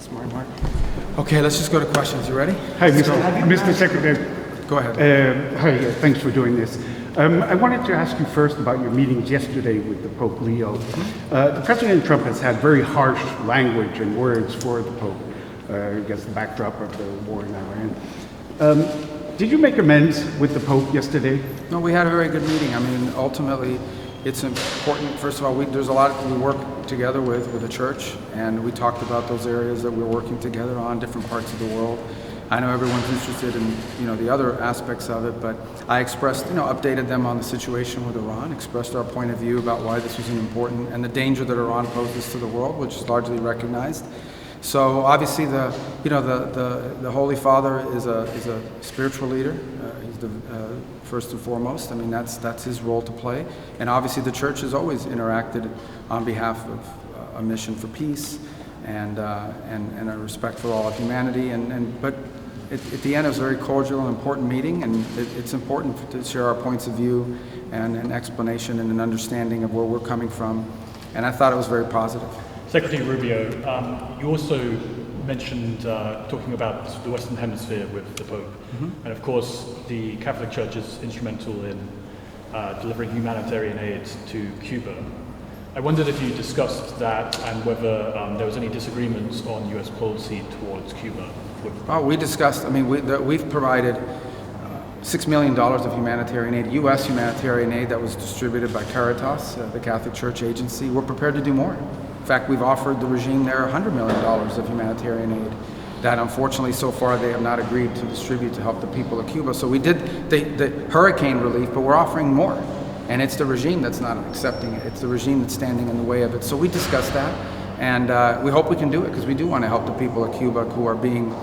this morning, Mark. Okay, let's just go to questions. You ready? Hi, Mr. Secretary. Go ahead. Hi, thanks for doing this. I wanted to ask you first about your meetings yesterday with the Pope Leo. The President Trump has had very harsh language and words for the Pope against the backdrop of the war in Iran. Did you make amends with the Pope yesterday? No, we had a very good meeting. I mean, ultimately, it's important. First of all, there's a lot we work together with the church, and we talked about those areas that we're working together on, different parts of the world. I know everyone's interested in, the other aspects of it, but I expressed, updated them on the situation with Iran, expressed our point of view about why this was an important, and the danger that Iran poses to the world, which is largely recognized. So obviously the Holy Father is a spiritual leader. He's the first and foremost. I mean, that's his role to play. And obviously the church has always interacted on behalf of a mission for peace and a respect for all of humanity. But at the end, it was a very cordial and important meeting, and it's important to share our points of view and an explanation and an understanding of where we're coming from. And I thought it was very positive. Secretary Rubio, you also mentioned talking about the Western Hemisphere with the Pope. Mm-hmm. And of course, the Catholic Church is instrumental in delivering humanitarian aid to Cuba. I wondered if you discussed that and whether there was any disagreements on U.S. policy towards Cuba. Oh, we discussed, we've provided $6 million of humanitarian aid, U.S. humanitarian aid that was distributed by Caritas, the Catholic Church agency. We're prepared to do more. In fact, we've offered the regime there $100 million of humanitarian aid that unfortunately so far they have not agreed to distribute to help the people of Cuba. So we did the hurricane relief, but we're offering more. And it's the regime that's not accepting it. It's the regime that's standing in the way of it. So we discussed that, and we hope we can do it because we do want to help the people of Cuba who are being,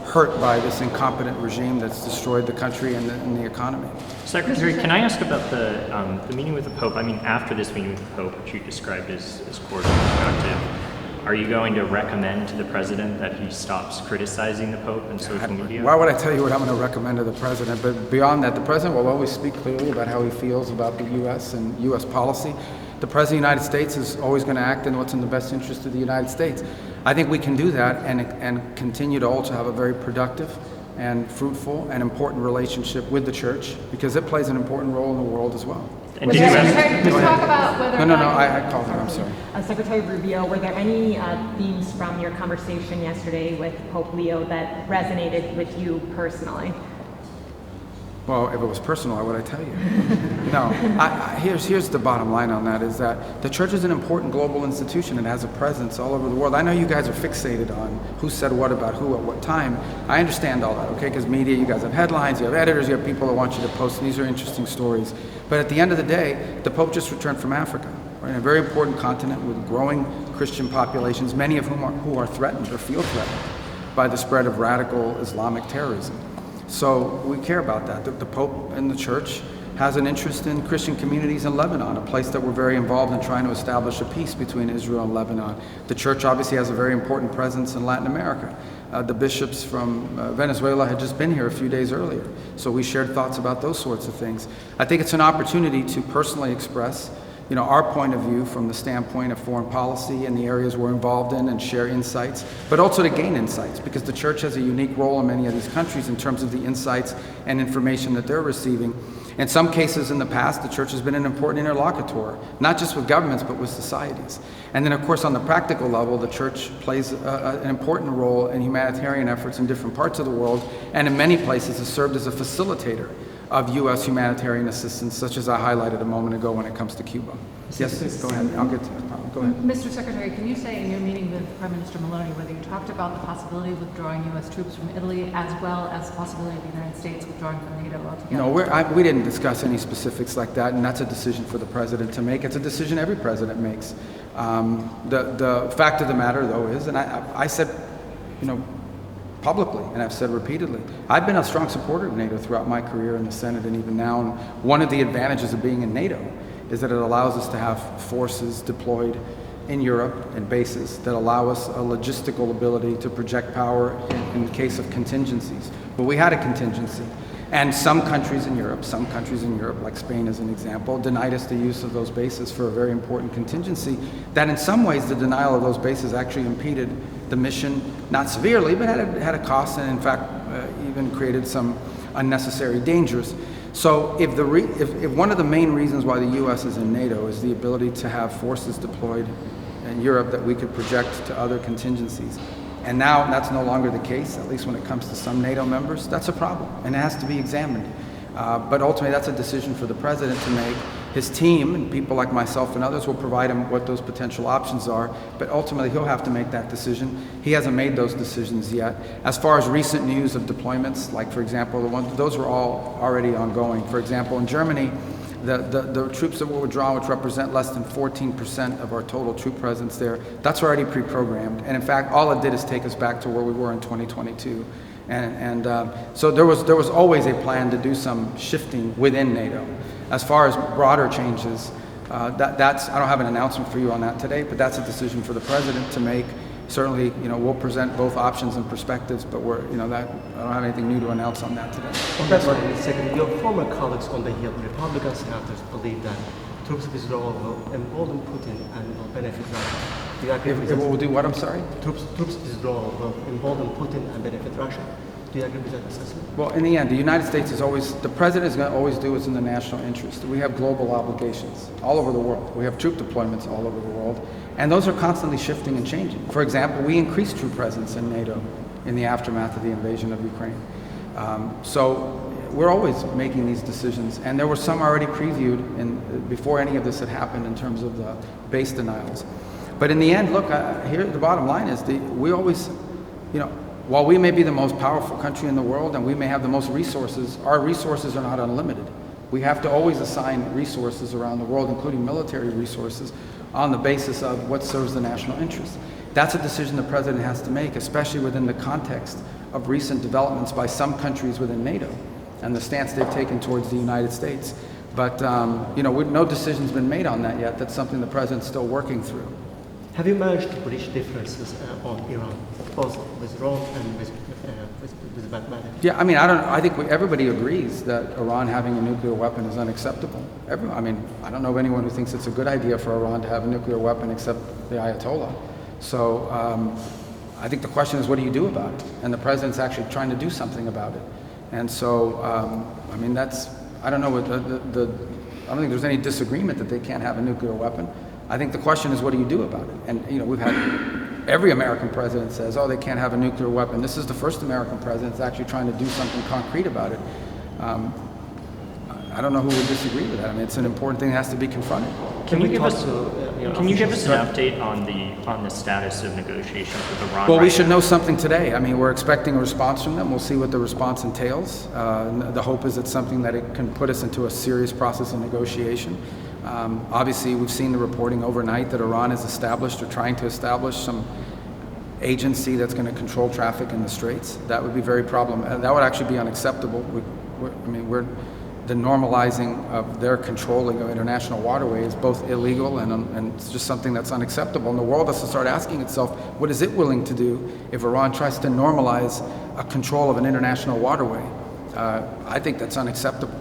hurt by this incompetent regime that's destroyed the country and the economy. Secretary, can I ask about the meeting with the Pope? I mean, after this meeting with the Pope, which you described as cordial and productive, are you going to recommend to the President that he stops criticizing the Pope in social media? Why would I tell you what I'm going to recommend to the President? But beyond that, the President will always speak clearly about how he feels about the U.S. and U.S. policy. The President of the United States is always going to act in what's in the best interest of the United States. I think we can do that and continue to also have a very productive and fruitful and important relationship with the church because it plays an important role in the world as well. And Secretary, could you talk about whether I called her, I'm sorry. Secretary Rubio, were there any themes from your conversation yesterday with Pope Leo that resonated with you personally? Well, if it was personal, why would I tell you? No, here's the bottom line on that is that the church is an important global institution and has a presence all over the world. I know you guys are fixated on who said what about who at what time. I understand all that, okay? Because media, you guys have headlines, you have editors, you have people that want you to post, and these are interesting stories. But at the end of the day, the Pope just returned from Africa, right? A very important continent with growing Christian populations, many of whom are threatened or feel threatened by the spread of radical Islamic terrorism. So we care about that. The Pope and the Church has an interest in Christian communities in Lebanon, a place that we're very involved in trying to establish a peace between Israel and Lebanon. The Church obviously has a very important presence in Latin America. The bishops from Venezuela had just been here a few days earlier, so we shared thoughts about those sorts of things. I think it's an opportunity to personally express our point of view from the standpoint of foreign policy and the areas we're involved in and share insights, but also to gain insights because the church has a unique role in many of these countries in terms of the insights and information that they're receiving. In some cases in the past, the church has been an important interlocutor, not just with governments, but with societies. And then, of course, on the practical level, the church plays an important role in humanitarian efforts in different parts of the world, and in many places has served as a facilitator of U.S. humanitarian assistance, such as I highlighted a moment ago when it comes to Cuba. Yes, go ahead. I'll get to it. Go ahead. Mr. Secretary, can you say in your meeting with Prime Minister Maloney whether you talked about the possibility of withdrawing U.S. troops from Italy as well as the possibility of the United States withdrawing from NATO altogether? No, we didn't discuss any specifics like that, and that's a decision for the President to make. It's a decision every President makes. The fact of the matter, though, is, and I said, publicly, and I've said repeatedly, I've been a strong supporter of NATO throughout my career in the Senate and even now. And one of the advantages of being in NATO is that it allows us to have forces deployed in Europe and bases that allow us a logistical ability to project power in the case of contingencies. But we had a contingency. And some countries in Europe, like Spain as an example, denied us the use of those bases for a very important contingency that in some ways the denial of those bases actually impeded the mission, not severely, but had a cost and in fact even created some unnecessary dangers. So if one of the main reasons why the U.S. is in NATO is the ability to have forces deployed in Europe that we could project to other contingencies, and now that's no longer the case, at least when it comes to some NATO members, that's a problem, and it has to be examined. But ultimately, that's a decision for the president to make. His team, and people like myself and others, will provide him what those potential options are, but ultimately he'll have to make that decision. He hasn't made those decisions yet. As far as recent news of deployments, like for example, those were all already ongoing. For example, in Germany, the troops that were withdrawn, which represent less than 14% of our total troop presence there, that's already pre-programmed. And in fact, all it did is take us back to where we were in 2022. So there was always a plan to do some shifting within NATO. As far as broader changes, that's I don't have an announcement for you on that today, but that's a decision for the president to make. Certainly, we'll present both options and perspectives, but I don't have anything new to announce on that today. On that one, second, your former colleagues on the Hill, Republican senators, believe that troops withdrawal will embolden Putin and will benefit Russia. Do you agree with It that? will do what, I'm sorry? Troops withdrawal will embolden Putin and benefit Russia. Do you agree with that assessment? Well, in the end, the United States the president is going to always do what's in the national interest. We have global obligations all over the world. We have troop deployments all over the world, and those are constantly shifting and changing. For example, we increased troop presence in NATO in the aftermath of the invasion of Ukraine. So we're always making these decisions, and there were some already previewed before any of this had happened in terms of the base denials. But in the end, look, here the bottom line is we always, while we may be the most powerful country in the world and we may have the most resources, our resources are not unlimited. We have to always assign resources around the world, including military resources, on the basis of what serves the national interest. That's a decision the president has to make, especially within the context of recent developments by some countries within NATO and the stance they've taken towards the United States. But, no decision's been made on that yet. That's something the president's still working through. Have you managed to bridge differences on Iran, both withdrawal and with mathematics? Yeah, I think everybody agrees that Iran having a nuclear weapon is unacceptable. I don't know of anyone who thinks it's a good idea for Iran to have a nuclear weapon except the Ayatollah. So I think the question is, what do you do about it? And the president's actually trying to do something about it. And so, I don't know, I don't think there's any disagreement that they can't have a nuclear weapon. I think the question is, what do you do about it? And we've had every American president says, they can't have a nuclear weapon. This is the first American president that's actually trying to do something concrete about it. I don't know who would disagree with that. It's an important thing that has to be confronted. Can you give us an update on the status of negotiations with Iran? Well, we should know something today. We're expecting a response from them. We'll see what the response entails. The hope is it's something that it can put us into a serious process of negotiation. Obviously, we've seen the reporting overnight that Iran has established or trying to establish some agency that's going to control traffic in the Straits. That would be very problematic. That would actually be unacceptable. The normalizing of their controlling of international waterways is both illegal and it's just something that's unacceptable. And the world has to start asking itself, what is it willing to do if Iran tries to normalize a control of an international waterway? I think that's unacceptable.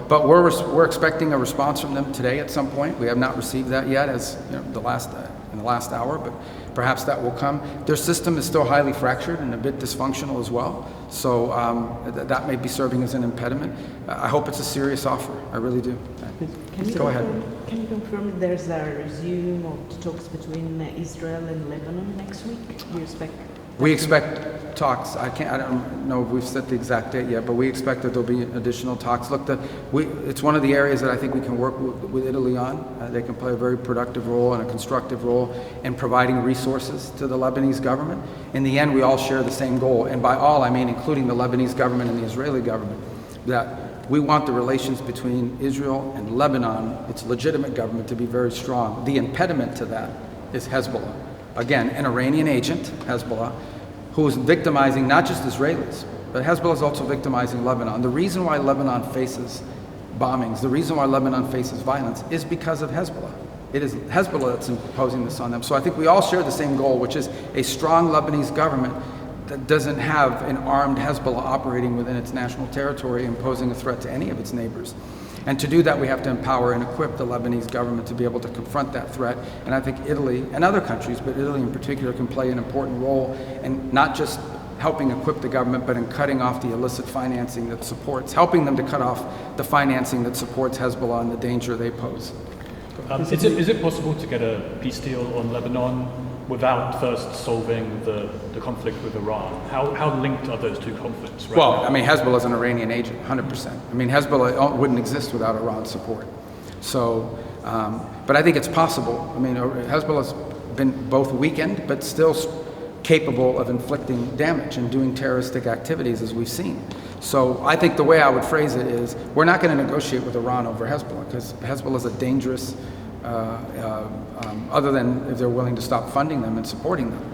But we're expecting a response from them today at some point. We have not received that yet, in the last hour, but perhaps that will come. Their system is still highly fractured and a bit dysfunctional as well. So that may be serving as an impediment. I hope it's a serious offer. I really do. Go ahead. Can you confirm there's a resume of talks between Israel and Lebanon next week? We expect talks. I don't know if we've set the exact date yet, but we expect that there'll be additional talks. Look, it's one of the areas that I think we can work with Italy on. They can play a very productive role and a constructive role in providing resources to the Lebanese government. In the end, we all share the same goal, and by all I mean including the Lebanese government and the Israeli government, that we want the relations between Israel and Lebanon, its legitimate government, to be very strong. The impediment to that is Hezbollah. Again, an Iranian agent, Hezbollah, who is victimizing not just Israelis, but Hezbollah is also victimizing Lebanon. The reason why Lebanon faces bombings, the reason why Lebanon faces violence is because of Hezbollah. It is Hezbollah that's imposing this on them. So I think we all share the same goal, which is a strong Lebanese government that doesn't have an armed Hezbollah operating within its national territory, imposing a threat to any of its neighbors. And to do that, we have to empower and equip the Lebanese government to be able to confront that threat. And I think Italy and other countries, but Italy in particular, can play an important role in not just helping equip the government, but in cutting off the illicit financing that supports, helping them to cut off the financing that supports Hezbollah and the danger they pose. Is it possible to get a peace deal on Lebanon without first solving the conflict with Iran? How linked are those two conflicts? Right Well, now? I mean, Hezbollah is an Iranian agent, 100%. I mean, Hezbollah wouldn't exist without Iran's support. So, but I think it's possible. I mean, Hezbollah's been both weakened, but still capable of inflicting damage and doing terroristic activities, as we've seen. So I think the way I would phrase it is, we're not going to negotiate with Iran over Hezbollah, because Hezbollah is a dangerous, other than if they're willing to stop funding them and supporting them.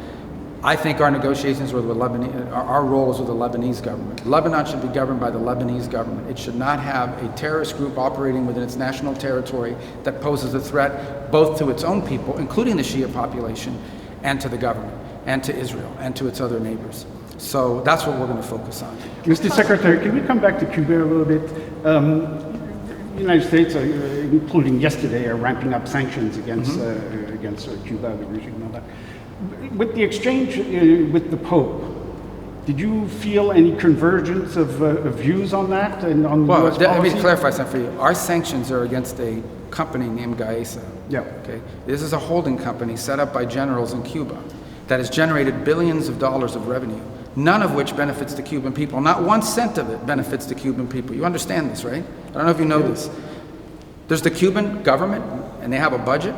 I think our negotiations with Lebanese, our role is with the Lebanese government. Lebanon should be governed by the Lebanese government. It should not have a terrorist group operating within its national territory that poses a threat both to its own people, including the Shia population, and to the government, and to Israel, and to its other neighbors. So that's what we're going to focus on. Mr. Secretary, can we come back to Cuba a little bit? The United States, including yesterday, are ramping up sanctions against Cuba, the regime of that. With the exchange with the Pope, did you feel any convergence of views on that and on Well, US let me policy? clarify something for you. Our sanctions are against a company named Gaesa. Yeah. Okay. This is a holding company set up by generals in Cuba that has generated billions of dollars of revenue, none of which benefits the Cuban people. Not 1 cent of it benefits the Cuban people. You understand this, right? I don't know if you know this. There's the Cuban government, and they have a budget,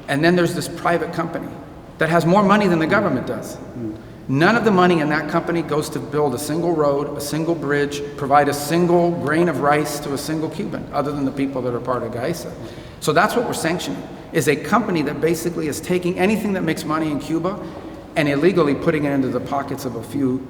and then there's this private company that has more money than the government does. None of the money in that company goes to build a single road, a single bridge, provide a single grain of rice to a single Cuban, other than the people that are part of Gaesa. So that's what we're sanctioning, is a company that basically is taking anything that makes money in Cuba and illegally putting it into the pockets of a few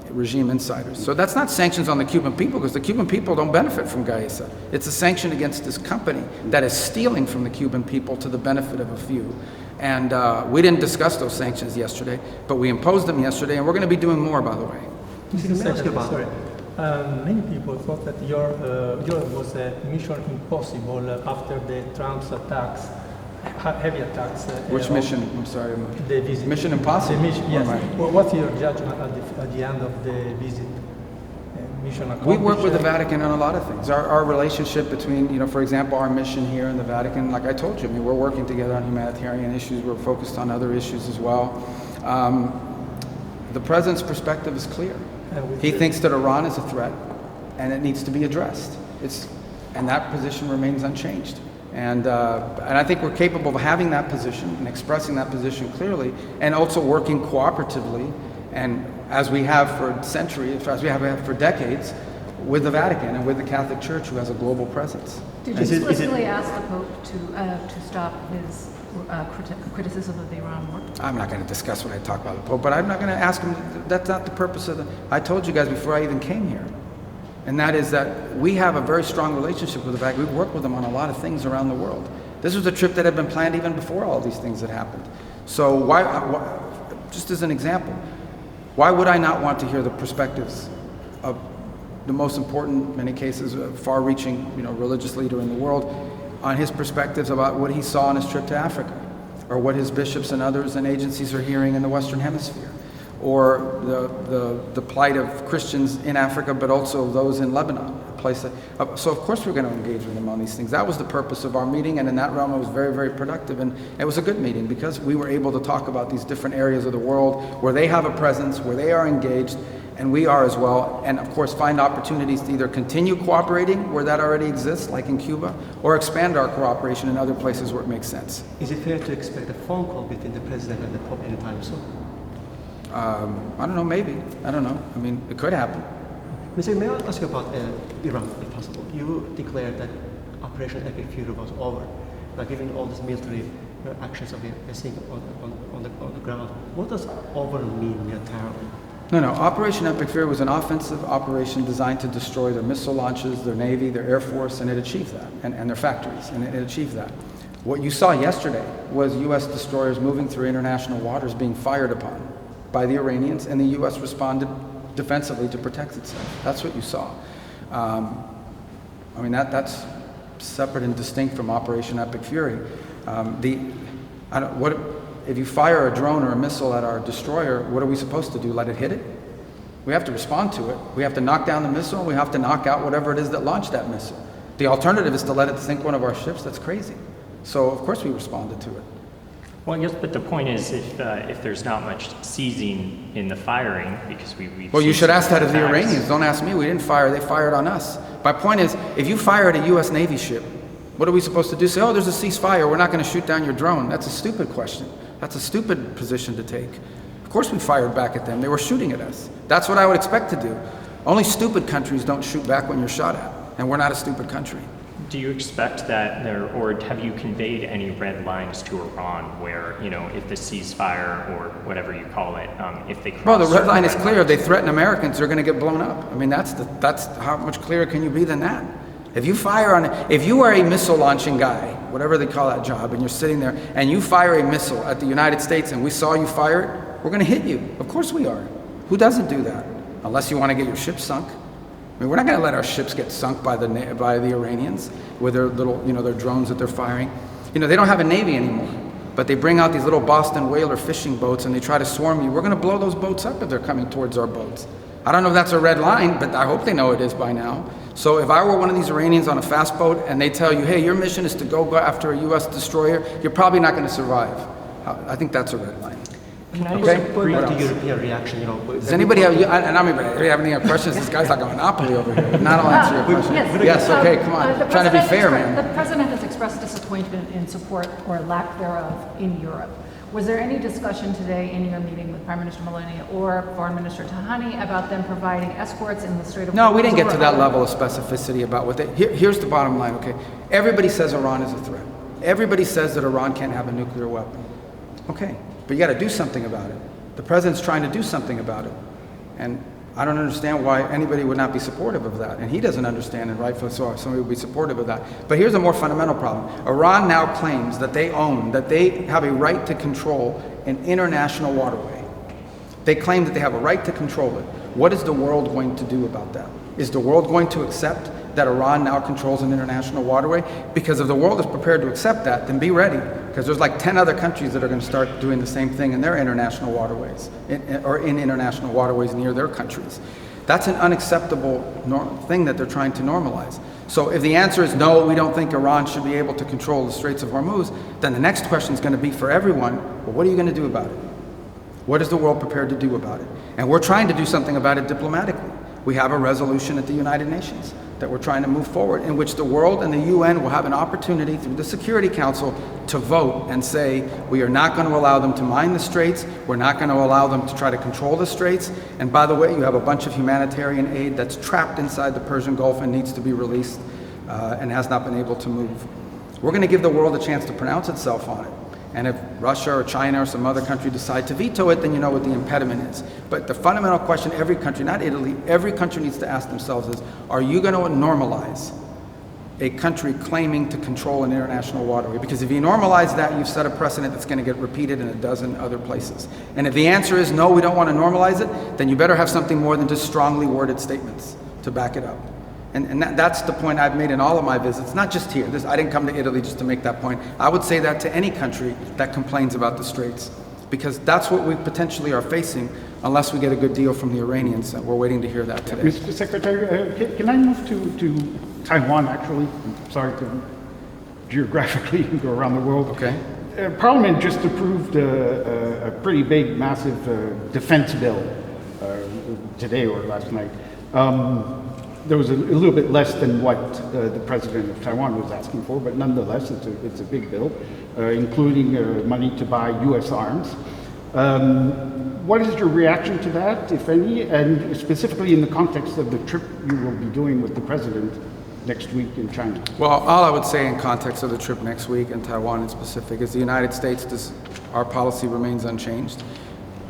regime insiders. So that's not sanctions on the Cuban people, because the Cuban people don't benefit from Gaesa. It's a sanction against this company that is stealing from the Cuban people to the benefit of a few. And we didn't discuss those sanctions yesterday, but we imposed them yesterday, and we're going to be doing more, by the way. Mr. Secretary, sorry. Many people thought that yours was a mission impossible after the Trump's attacks, heavy attacks. Which mission? I'm sorry. The visit. Mission Impossible? The mission, yes. Or am Well, what's your judgment at the end of the visit? Mission accomplished? We work with the Vatican on a lot of things. Our relationship between, for example, our mission here in the Vatican, like I told you, I mean, we're working together on humanitarian issues. We're focused on other issues as well. The President's perspective is clear. He thinks that Iran is a threat, and it needs to be addressed. And that position remains unchanged. And I think we're capable of having that position and expressing that position clearly, and also working cooperatively, and as we have for centuries, as we have for decades, with the Vatican and with the Catholic Church, who has a global presence. Did you explicitly ask the Pope to stop his criticism of the Iran war? I'm not going to discuss what I talk about the Pope, but I'm not going to ask him. That's not the purpose of I told you guys before I even came here. And that is that we have a very strong relationship with the Vatican. We've worked with them on a lot of things around the world. This was a trip that had been planned even before all these things had happened. So why just as an example, why would I not want to hear the perspectives of the most important, in many cases, far-reaching, religious leader in the world, on his perspectives about what he saw on his trip to Africa, or what his bishops and others and agencies are hearing in the Western Hemisphere, or the plight of Christians in Africa, but also those in Lebanon, a place that, so of course we're going to engage with them on these things. That was the purpose of our meeting, and in that realm it was very, very productive, and it was a good meeting because we were able to talk about these different areas of the world where they have a presence, where they are engaged, and we are as well, and of course find opportunities to either continue cooperating where that already exists, like in Cuba, or expand our cooperation in other places where it makes sense. Is it fair to expect a phone call between the President and the Pope anytime soon? I don't know, maybe. I don't know. I mean, it could happen. Mr. May I ask you about Iran, if possible? You declared that Operation Epic Fury was over. Now, given all these military actions that we're seeing on the ground, what does over mean militarily? No. Operation Epic Fury was an offensive operation designed to destroy their missile launches, their Navy, their Air Force, and it achieved that, and their factories, and it achieved that. What you saw yesterday was U.S. destroyers moving through international waters being fired upon by the Iranians, and the U.S. responded defensively to protect itself. That's what you saw. I mean, that's separate and distinct from Operation Epic Fury. If you fire a drone or a missile at our destroyer, what are we supposed to do? Let it hit it? We have to respond to it. We have to knock down the missile. We have to knock out whatever it is that launched that missile. The alternative is to let it sink one of our ships. That's crazy. So of course we responded to it. Well, yes, but the point is, if there's not much seizing in the firing, because we've Well, you seen should ask that of the attacks. Iranians. Don't ask me. We didn't fire. They fired on us. My point is, if you fire at a U.S. Navy ship, what are we supposed to do? Say, oh, there's a ceasefire. We're not going to shoot down your drone. That's a stupid question. That's a stupid position to take. Of course we fired back at them. They were shooting at us. That's what I would expect to do. Only stupid countries don't shoot back when you're shot at. And we're not a stupid country. Do you expect that there, or have you conveyed any red lines to Iran where, you know, if the ceasefire or whatever you call it, if they cross Well, the red certain line is red clear. If lines- they threaten Americans, they're going to get blown up. I mean, that's how much clearer can you be than that? If you are a missile launching guy, whatever they call that job, and you're sitting there and you fire a missile at the United States and we saw you fire it, we're going to hit you. Of course we are. Who doesn't do that? Unless you want to get your ship sunk. I mean, we're not going to let our ships get sunk by the Iranians with their little, their drones that they're firing. They don't have a navy anymore, but they bring out these little Boston whaler fishing boats and they try to swarm you. We're going to blow those boats up if they're coming towards our boats. I don't know if that's a red line, but I hope they know it is by now. So if I were one of these Iranians on a fast boat and they tell you, hey, your mission is to go after a U.S. destroyer, you're probably not going to survive. I think that's a red line. Can I Okay. going back to European reaction? Does anybody have any other questions? This guy's like a monopoly over here. If not, I'll answer your question. Yes, okay, come on. The Trying to be president fair, expressed- man. The president has expressed disappointment in support or lack thereof in Europe. Was there any discussion today in your meeting with Prime Minister Meloni or Foreign Minister Tahani about them providing escorts in the Strait of No, we Hormuz didn't get or to that other- level of specificity about what they... Here's the bottom line, okay? Everybody says Iran is a threat. Everybody says that Iran can't have a nuclear weapon. Okay, but you got to do something about it. The president's trying to do something about it. And I don't understand why anybody would not be supportive of that. And he doesn't understand, and rightfully so, somebody would be supportive of that. But here's a more fundamental problem. Iran now claims that they have a right to control an international waterway. They claim that they have a right to control it. What is the world going to do about that? Is the world going to accept that Iran now controls an international waterway? Because if the world is prepared to accept that, then be ready. Because there's like 10 other countries that are going to start doing the same thing in their international waterways, or in international waterways near their countries. That's an unacceptable thing that they're trying to normalize. So if the answer is no, we don't think Iran should be able to control the Straits of Hormuz, then the next question is going to be for everyone, well, what are you going to do about it? What is the world prepared to do about it? And we're trying to do something about it diplomatically. We have a resolution at the United Nations that we're trying to move forward, in which the world and the UN will have an opportunity through the Security Council to vote and say, we are not going to allow them to mine the straits, we're not going to allow them to try to control the straits, and by the way, you have a bunch of humanitarian aid that's trapped inside the Persian Gulf and needs to be released and has not been able to move. We're going to give the world a chance to pronounce itself on it. And if Russia or China or some other country decide to veto it, then you know what the impediment is. But the fundamental question every country, not Italy, every country needs to ask themselves is, are you going to normalize a country claiming to control an international waterway? Because if you normalize that, you've set a precedent that's going to get repeated in a dozen other places. And if the answer is no, we don't want to normalize it, then you better have something more than just strongly worded statements to back it up. And that's the point I've made in all of my visits, not just here. I didn't come to Italy just to make that point. I would say that to any country that complains about the Straits, because that's what we potentially are facing unless we get a good deal from the Iranians. And we're waiting to hear that today. Mr. Secretary, can I move to Taiwan, actually? I'm sorry to geographically go around the world. Okay. Parliament just approved a pretty big, massive defense bill today or last night. There was a little bit less than what the president of Taiwan was asking for, but nonetheless, it's a big bill, including money to buy U.S. arms. What is your reaction to that, if any, and specifically in the context of the trip you will be doing with the president next week in China? Well, all I would say in context of the trip next week in Taiwan in specific is the United States, our policy remains unchanged.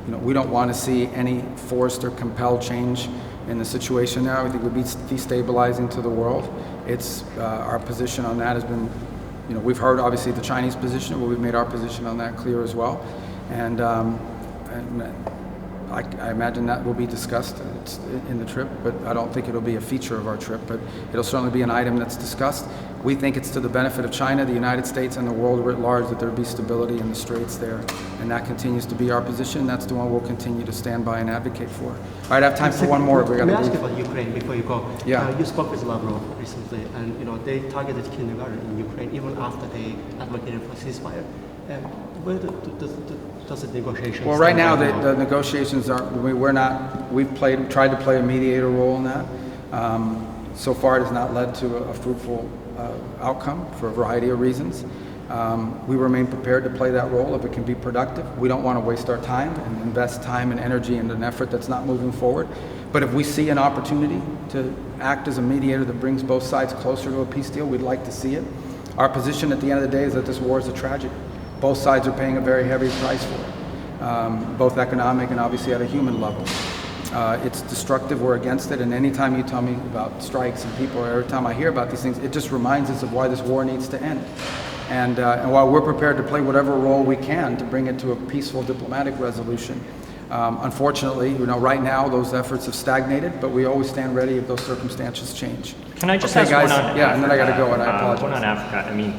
We don't want to see any forced or compelled change in the situation now. I think it would be destabilizing to the world. It's our position on that has been, we've heard obviously the Chinese position, but we've made our position on that clear as well. And I imagine that will be discussed in the trip, but I don't think it'll be a feature of our trip, but it'll certainly be an item that's discussed. We think it's to the benefit of China, the United States, and the world writ large that there be stability in the straits there, and that continues to be our position. That's the one we'll continue to stand by and advocate for. All right, I have time for one more. May I ask about Ukraine before you go? Yeah. You spoke with Lavrov recently, and they targeted kindergarten in Ukraine even after they advocated for ceasefire. Where does the negotiations? Well, right now the negotiations are. We've tried to play a mediator role in that. So far, it has not led to a fruitful outcome for a variety of reasons. We remain prepared to play that role if it can be productive. We don't want to waste our time and invest time and energy in an effort that's not moving forward. But if we see an opportunity to act as a mediator that brings both sides closer to a peace deal, we'd like to see it. Our position at the end of the day is that this war is a tragedy. Both sides are paying a very heavy price for it, both economic and obviously at a human level. It's destructive, we're against it, and anytime you tell me about strikes and people, every time I hear about these things, it just reminds us of why this war needs to end. And while we're prepared to play whatever role we can to bring it to a peaceful diplomatic resolution, unfortunately, right now those efforts have stagnated, but we always stand ready if those circumstances change. Can I just okay, ask guys? one on Yeah, Africa? and then I got to go, and I apologize. One on Africa. I mean,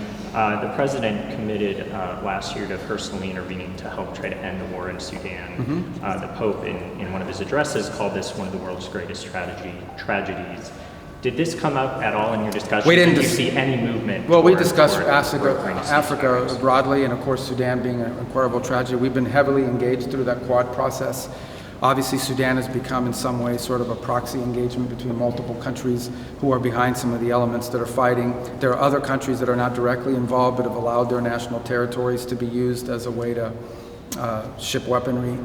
the president committed last year to personally intervening to help try to end the war in Sudan. The Pope, in one of his addresses, called this one of the world's greatest tragedies. Did this come up at all in your discussion? Did you see any movement? Well, we discussed Africa broadly, and of course Sudan being an incredible tragedy. We've been heavily engaged through that Quad process. Obviously, Sudan has become in some ways sort of a proxy engagement between multiple countries who are behind some of the elements that are fighting. There are other countries that are not directly involved but have allowed their national territories to be used as a way to ship weaponry.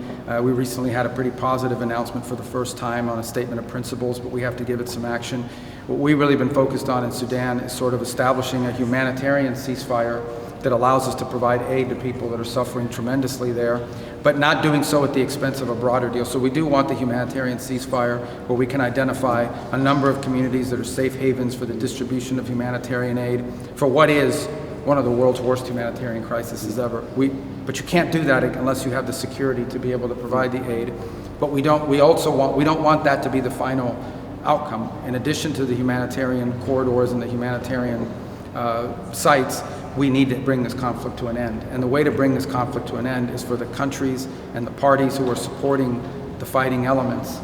We recently had a pretty positive announcement for the first time on a statement of principles, but we have to give it some action. What we've really been focused on in Sudan is sort of establishing a humanitarian ceasefire that allows us to provide aid to people that are suffering tremendously there, but not doing so at the expense of a broader deal. So we do want the humanitarian ceasefire where we can identify a number of communities that are safe havens for the distribution of humanitarian aid for what is one of the world's worst humanitarian crises ever. But you can't do that unless you have the security to be able to provide the aid. But we don't want that to be the final outcome. In addition to the humanitarian corridors and the humanitarian sites, we need to bring this conflict to an end. And the way to bring this conflict to an end is for the countries and the parties who are supporting the fighting elements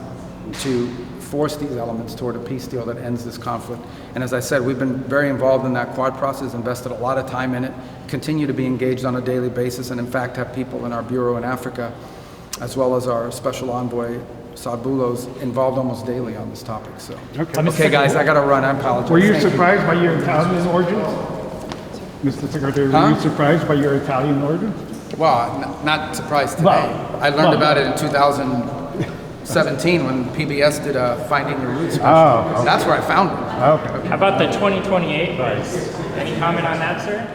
to force these elements toward a peace deal that ends this conflict. And as I said, we've been very involved in that Quad process, invested a lot of time in it, continue to be engaged on a daily basis, and in fact have people in our bureau in Africa, as well as our special envoy, Saad Boulos, involved almost daily on this topic. So, okay guys, I got to run. I apologize. Were you surprised by your Italian origins? Mr. Secretary, were you surprised by your Italian origins? Well, not surprised today. I learned about it in 2017 when PBS did a Finding Your Roots special. Oh, okay. That's where I found it. Okay. How about the 2028 buzz? Any comment on that, sir?